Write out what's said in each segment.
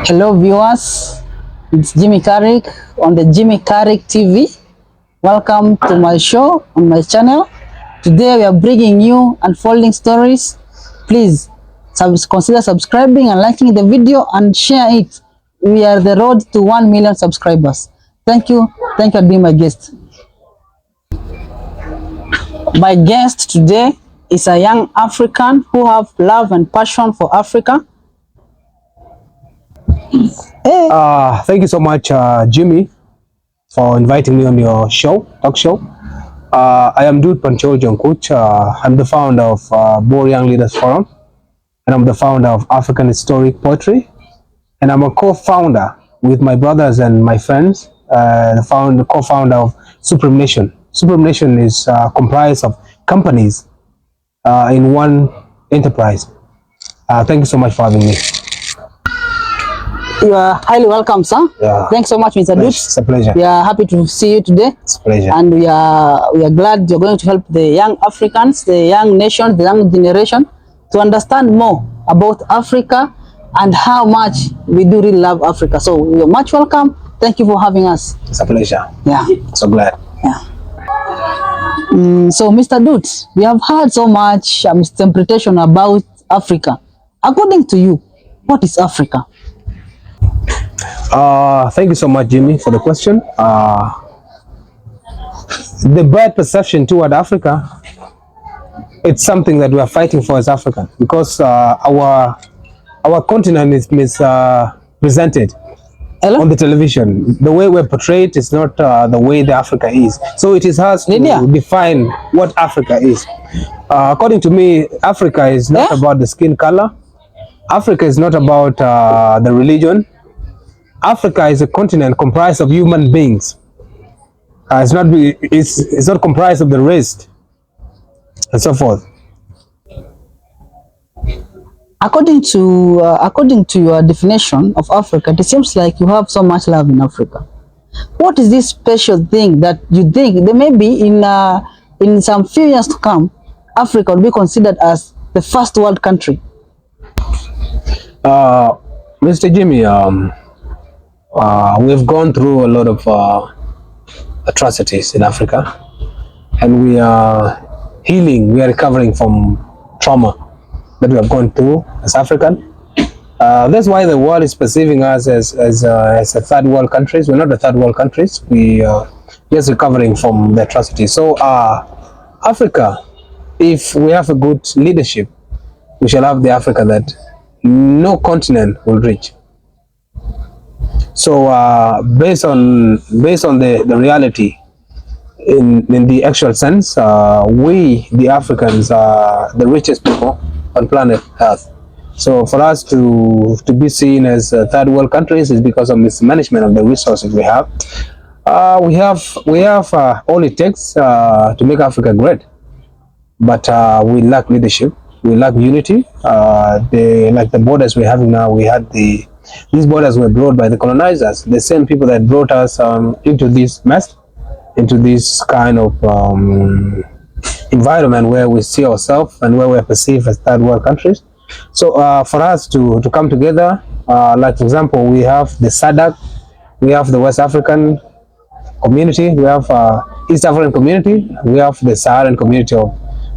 Hello viewers, it's Jimmy Carrick on the Jimmy Carrick TV. Welcome to my show on my channel. Today we are bringing you unfolding stories. Please consider subscribing and liking the video and share it. We are the road to 1 million subscribers. Thank you for being my guest. My guest today is a young African who have love and passion for Africa. Hey. Thank you so much, Jimmy, for inviting me on your talk show. I am Dude Panchol Jonkuch. I'm the founder of Boer Young Leaders Forum, and I'm the founder of African Historic Poetry, and I'm a co-founder with my brothers and my friends, the co-founder of Supreme Nation. Supreme Nation is comprised of companies in one enterprise. Thank you so much for having me. You are highly welcome, sir. Yeah. Thanks so much, Mr. Dude. It's a pleasure. We are happy to see you today. It's a pleasure. And we are glad you're going to help the young Africans, the young nation, the young generation to understand more about Africa and how much we do really love Africa. So you're much welcome. Thank you for having us. It's a pleasure. Yeah. So glad. Yeah. So Mr. Dude, we have heard so much misinterpretation about Africa. According to you, what is Africa? Thank you so much, Jimmy, for the question. The bad perception toward Africa, it's something that we are fighting for as African, because our continent is mispresented on the television. The way we're portrayed is not the way the Africa is. So it is hard to define what Africa is. According to me, Africa is not about the skin color. Africa is not about the religion. Africa is a continent comprised of human beings. It's not comprised of the race and so forth. According to your definition of Africa, it seems like you have so much love in Africa. What is this special thing that you think that maybe in some few years to come, Africa will be considered as the first world country? Mr. Jimmy, we've gone through a lot of atrocities in Africa, and we are healing, we are recovering from trauma that we have gone through as African. That's why the world is perceiving us as a third world countries. We're not a third world countries. We are just recovering from the atrocities. So Africa, if we have a good leadership, we shall have the Africa that no continent will reach. So based on the reality, in the actual sense, we the Africans are the richest people on planet Earth. So for us to be seen as third world countries is because of mismanagement of the resources we have. We have all it takes to make Africa great, but we lack leadership. We lack unity. Like the borders we're having now, these borders were brought by the colonizers, the same people that brought us into this mess, into this kind of environment where we see ourselves and where we're perceived as third world countries. So for us to come together, like for example, we have the SADC, we have the West African community, we have East African community, we have the Saharan community,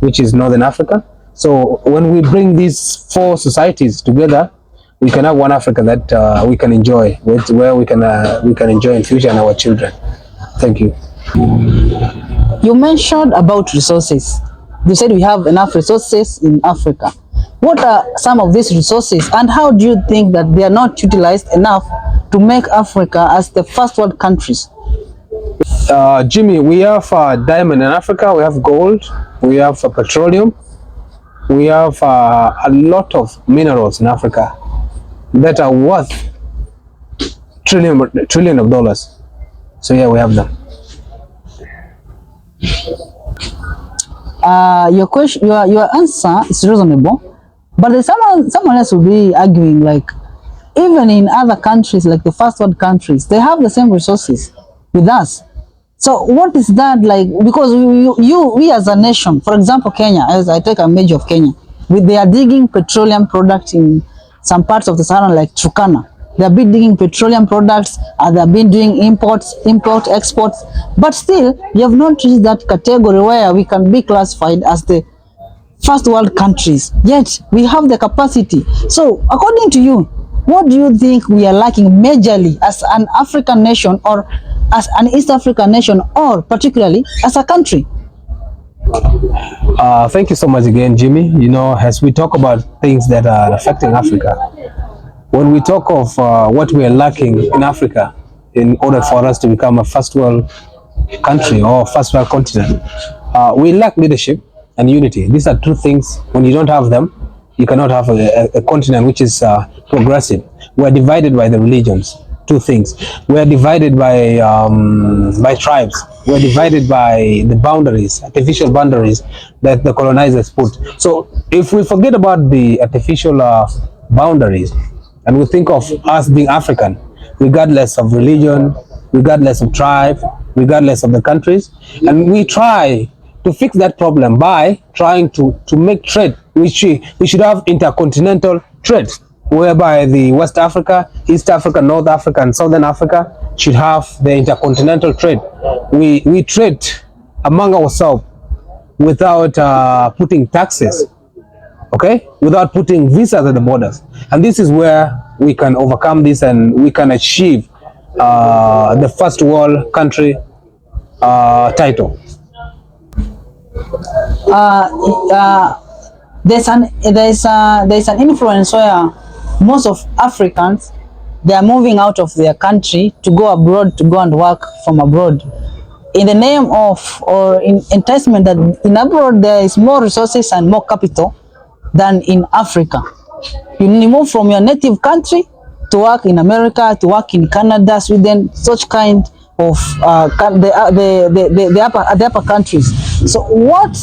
which is Northern Africa. So when we bring these four societies together, we can have one Africa that we can enjoy, where we can enjoy in future and our children. Thank you. You mentioned about resources. You said we have enough resources in Africa. What are some of these resources, and how do you think that they are not utilized enough to make Africa as the first world countries? Jimmy, we have diamond in Africa, we have gold, we have petroleum, we have a lot of minerals in Africa that are worth trillion of dollars. So yeah, we have them. Your question, your answer is reasonable, but there's someone else will be arguing, like, even in other countries, like the first world countries, they have the same resources with us. So what is that like? Because we as a nation, for example, Kenya, as I take a major of Kenya, they are digging petroleum products in some parts of the Sahara like Turkana. They have been digging petroleum products, they have been doing import, exports, but still, we have not reached that category where we can be classified as the first world countries. Yet, we have the capacity. So, according to you, what do you think we are lacking majorly as an African nation, or as an East African nation, or particularly as a country? Thank you so much again, Jimmy. You know, as we talk about things that are affecting Africa, when we talk of what we are lacking in Africa in order for us to become a first world country or first world continent, we lack leadership and unity. These are two things. When you don't have them, you cannot have a continent which is progressive. We are divided by the religions. Two things. We are divided by tribes. We are divided by the boundaries, artificial boundaries that the colonizers put. So if we forget about the artificial boundaries, and we think of us being African, regardless of religion, regardless of tribe, regardless of the countries, and we try to fix that problem by trying to make trade. We should have intercontinental trade, whereby the West Africa, East Africa, North Africa, and Southern Africa should have the intercontinental trade. We trade among ourselves without putting taxes, okay, without putting visas at the borders, and this is where we can overcome this and we can achieve the first world country title. There's an influence where most of Africans, they are moving out of their country to go abroad, to go and work from abroad, in the name of, or in enticement that in abroad there is more resources and more capital than in Africa. You move from your native country to work in America, to work in Canada, Sweden, such kind of the upper countries. So what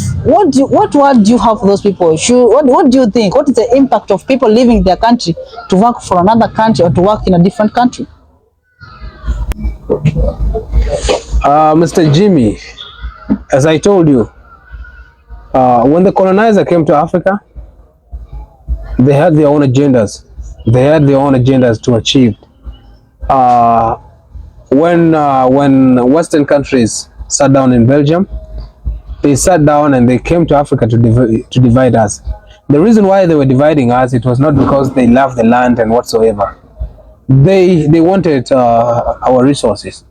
do you have for those people? What do you think? What is the impact of people leaving their country to work for another country or to work in a different country? Mr. Jimmy, as I told you, when the colonizer came to Africa, they had their own agendas. They had their own agendas to achieve. When Western countries sat down in Belgium, they sat down and they came to Africa to divide us. The reason why they were dividing us, it was not because they loved the land and whatsoever. They wanted our resources,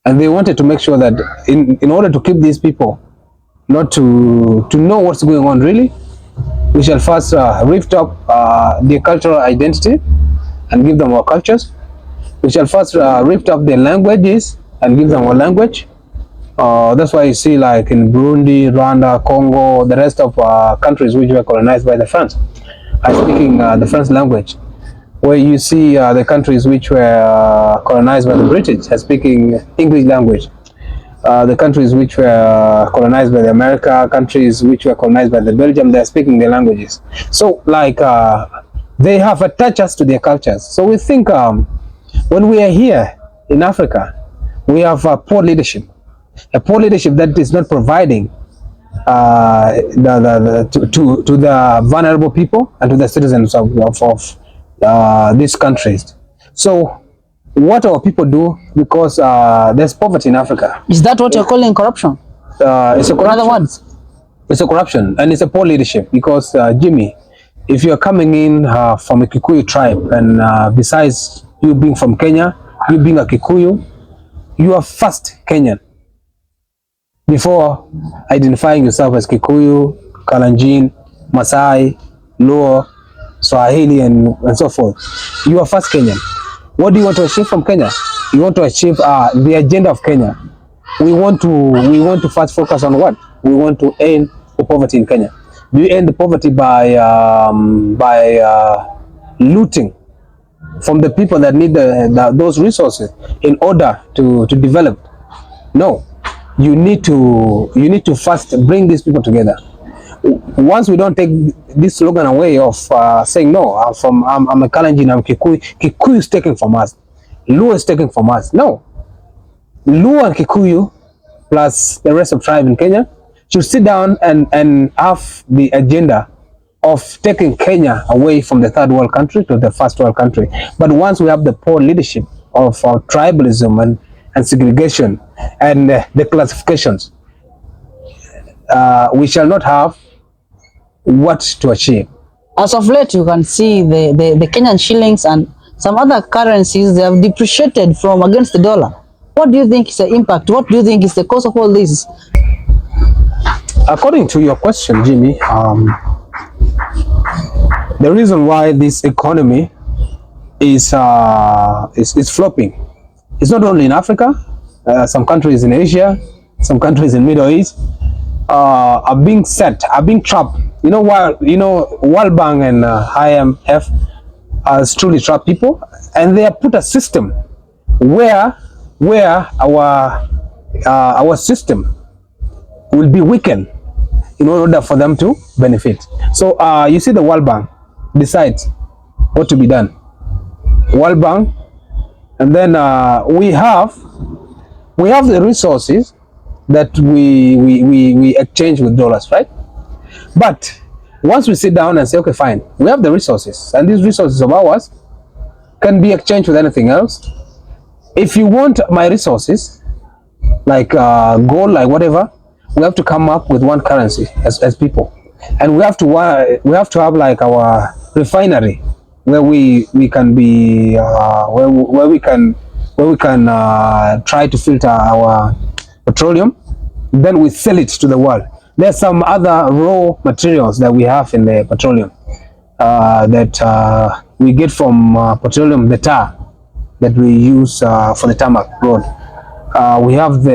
and they wanted to make sure that in order to keep these people not to know what's going on really, we shall first lift up their cultural identity and give them our cultures. We shall first lift up their languages and give them our language. That's why you see, like in Burundi, Rwanda, Congo, the rest of countries which were colonized by the French are speaking the French language. Where you see the countries which were colonized by the British are speaking English language. The countries which were colonized by the America, countries which were colonized by the Belgium, they are speaking their languages. So like they have attached us to their cultures. So we think when we are here in Africa, we have poor leadership. A poor leadership that is not providing to the vulnerable people and to the citizens of these countries. So what our people do, because there's poverty in Africa. Is that what you're calling corruption? It's a corruption. In other words, it's a corruption, and it's a poor leadership. Because Jimmy, if you're coming in from a Kikuyu tribe, and besides you being from Kenya, you being a Kikuyu, you are first Kenyan before identifying yourself as Kikuyu, Kalenjin, Masai, Luo, Swahili, and so forth. You are first Kenyan. What do you want to achieve from Kenya? You want to achieve the agenda of Kenya. We want to first focus on what? We want to end the poverty in Kenya. Do you end the poverty by looting from the people that need those resources in order to develop? No. You need to first bring these people together. Once we don't take this slogan away of saying no, I'm a Kalenjin, I'm Kikuyu. Kikuyu is taken from us. Luo is taken from us. No. Luo and Kikuyu plus the rest of tribe in Kenya should sit down and have the agenda of taking Kenya away from the third world country to the first world country. But once we have the poor leadership of tribalism and segregation and the classifications, we shall not have what to achieve. As of late, you can see the Kenyan shillings and some other currencies, they have depreciated from against the dollar. What do you think is the impact? What do you think is the cause of all this? According to your question, Jimmy, the reason why this economy is flopping, it's not only in Africa. Some countries in Asia, some countries in Middle East are being trapped. You know why? You know, World Bank and IMF has truly trapped people, and they have put a system where our system will be weakened in order for them to benefit. So you see, the World Bank decides what to be done. World Bank, and then we have the resources that we exchange with dollars, right? But once we sit down and say, okay, fine, we have the resources, and these resources of ours can be exchanged with anything else. If you want my resources, like gold, like whatever, we have to come up with one currency as people, and we have to have like our refinery where we can be where we can try to filter our petroleum, then we sell it to the world. There's some other raw materials that we have in the petroleum that we get from petroleum, the tar that we use for the tarmac road. We have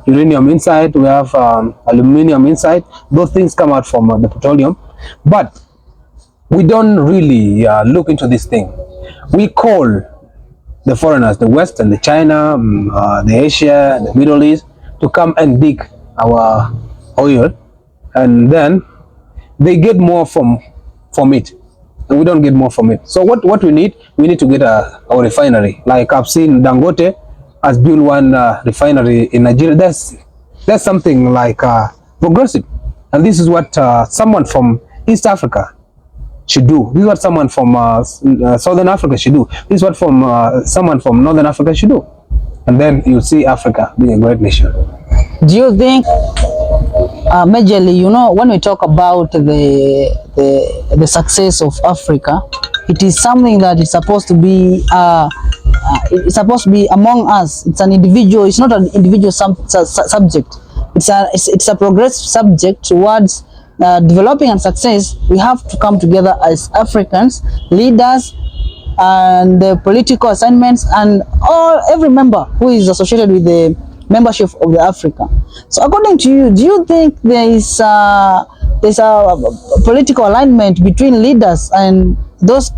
uranium inside, we have aluminum inside. Those things come out from the petroleum, but we don't really look into this thing. We call the foreigners, the West and the China, the Asia, the Middle East, to come and dig our oil, and then they get more from it, and we don't get more from it. So what we need to get our refinery. Like I've seen Dangote has built one refinery in Nigeria. That's something like progressive, and this is what someone from East Africa should do. This is what someone from Southern Africa should do. This is what someone from Northern Africa should do, and then you see Africa being a great nation. Do you think, majorly, you know, when we talk about the success of Africa, it is something that is supposed to be among us. It's an individual. It's not an individual subject. It's a progressive subject towards developing and success. We have to come together as Africans, leaders, and the political assignments, and every member who is associated with the membership of the Africa. So according to you, do you think there's a political alignment between leaders and those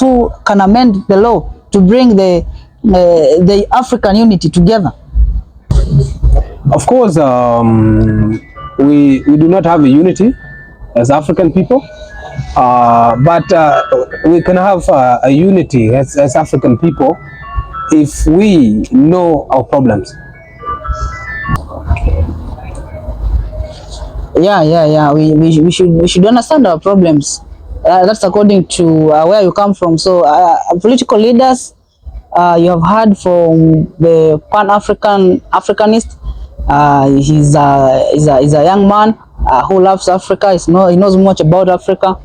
who can amend the law to bring the African unity together? Of course, we do not have a unity as African people, but we can have a unity as African people if we know our problems. Yeah. We should understand our problems. That's according to where you come from. So political leaders, you have heard from the Pan-Africanist. He's a young man who loves Africa. He knows much about Africa.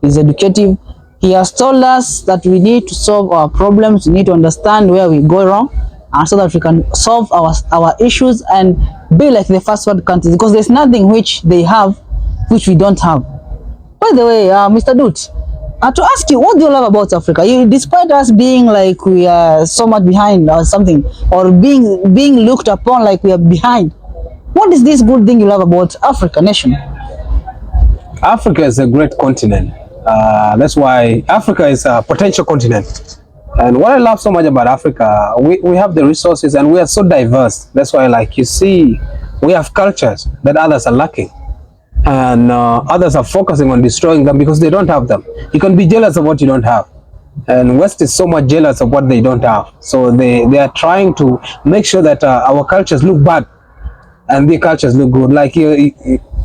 He's educative. He has told us that we need to solve our problems. We need to understand where we go wrong, and so that we can solve our issues and be like the first world countries, because there's nothing which they have which we don't have. By the way, Mr. Dut, to ask you, what do you love about Africa? Despite us being like we are so much behind or something, or being looked upon like we are behind, what is this good thing you love about Africa nation? Africa is a great continent. That's why Africa is a potential continent. And what I love so much about Africa, we have the resources and we are so diverse. That's why, like you see, we have cultures that others are lacking. And others are focusing on destroying them because they don't have them. You can be jealous of what you don't have. And West is so much jealous of what they don't have. So they are trying to make sure that our cultures look bad and their cultures look good. Like you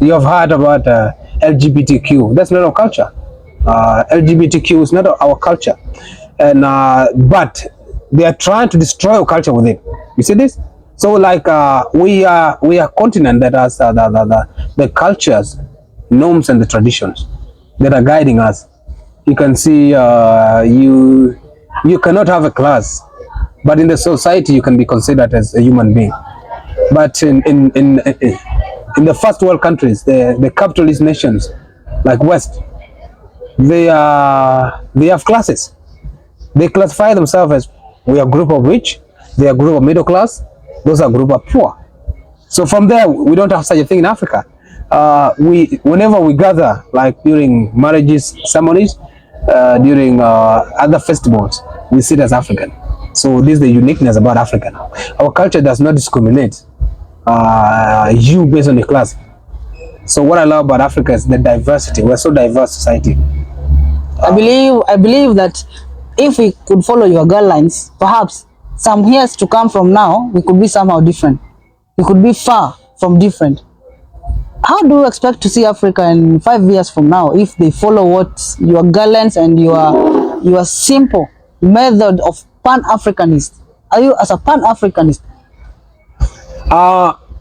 have heard about LGBTQ. That's not our culture. LGBTQ is not our culture, and but they are trying to destroy our culture with it. You see this? So like we are a continent that has the cultures, norms, and the traditions that are guiding us. You can see you cannot have a class, but in the society you can be considered as a human being. But in the first world countries, the capitalist nations like West, they have classes. They classify themselves as we are a group of rich, they are a group of middle class, those are a group of poor. So from there, we don't have such a thing in Africa. Whenever we gather, like during marriages, ceremonies, during other festivals, we sit as African. So this is the uniqueness about Africa now. Our culture does not discriminate you based on your class. So what I love about Africa is the diversity. We're so diverse society. I believe that if we could follow your guidelines, perhaps some years to come from now, we could be somehow different. We could be far from different. How do you expect to see Africa in 5 years from now if they follow what your guidelines and your simple method of Pan-Africanist? Are you as a Pan-Africanist?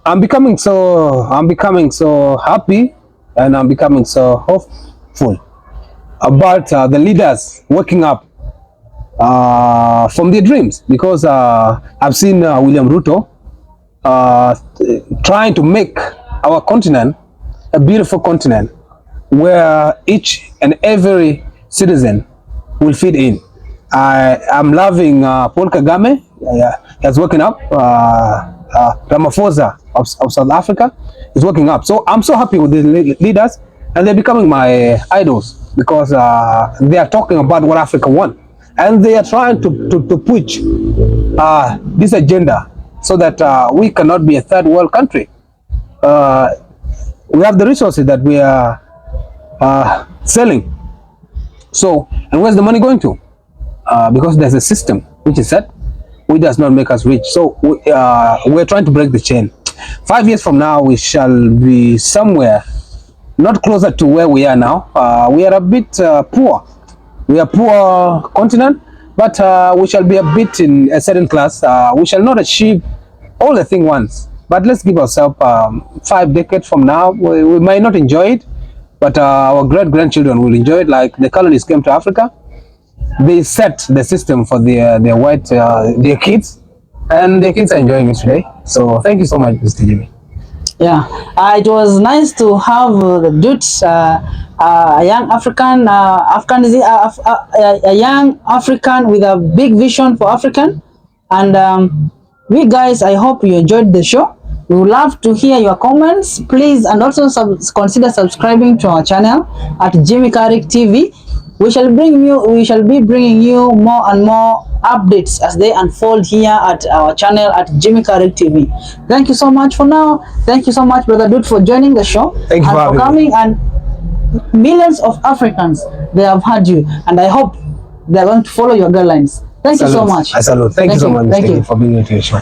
I'm becoming so happy, and I'm becoming so hopeful about the leaders waking up from their dreams, because I've seen William Ruto trying to make our continent a beautiful continent where each and every citizen will fit in. I'm loving Paul Kagame. He has woken up. Ramaphosa of South Africa is waking up. So I'm so happy with the leaders, and they're becoming my idols, because they are talking about what Africa wants, and they are trying to push this agenda so that we cannot be a third world country. We have the resources that we are selling. So, and where's the money going to? Because there's a system which is set, which does not make us rich. So we're trying to break the chain. 5 years from now, we shall be somewhere not closer to where we are now. We are a bit poor. We are a poor continent, but we shall be a bit in a certain class. We shall not achieve all the thing once, but let's give ourselves 5 decades from now. We might not enjoy it, but our great-grandchildren will enjoy it. Like the colonists came to Africa, they set the system for their white their kids, and their kids are enjoying it today. So thank you so much, Mr. Jimmy. Yeah, it was nice to have the dudes, a young African, a young African with a big vision for African. And we guys, I hope you enjoyed the show. We would love to hear your comments, please, and also consider subscribing to our channel at Jimmy Carrick TV. We shall be bringing you more and more updates as they unfold here at our channel at Jimmy Carrick TV. Thank you so much for now. Thank you so much, Brother Dude, for joining the show. Thank you for coming. And millions of Africans, they have heard you, and I hope they are going to follow your guidelines. Thank you so much. I salute. Thank you so much, Mr. Jimmy, for being here to your show.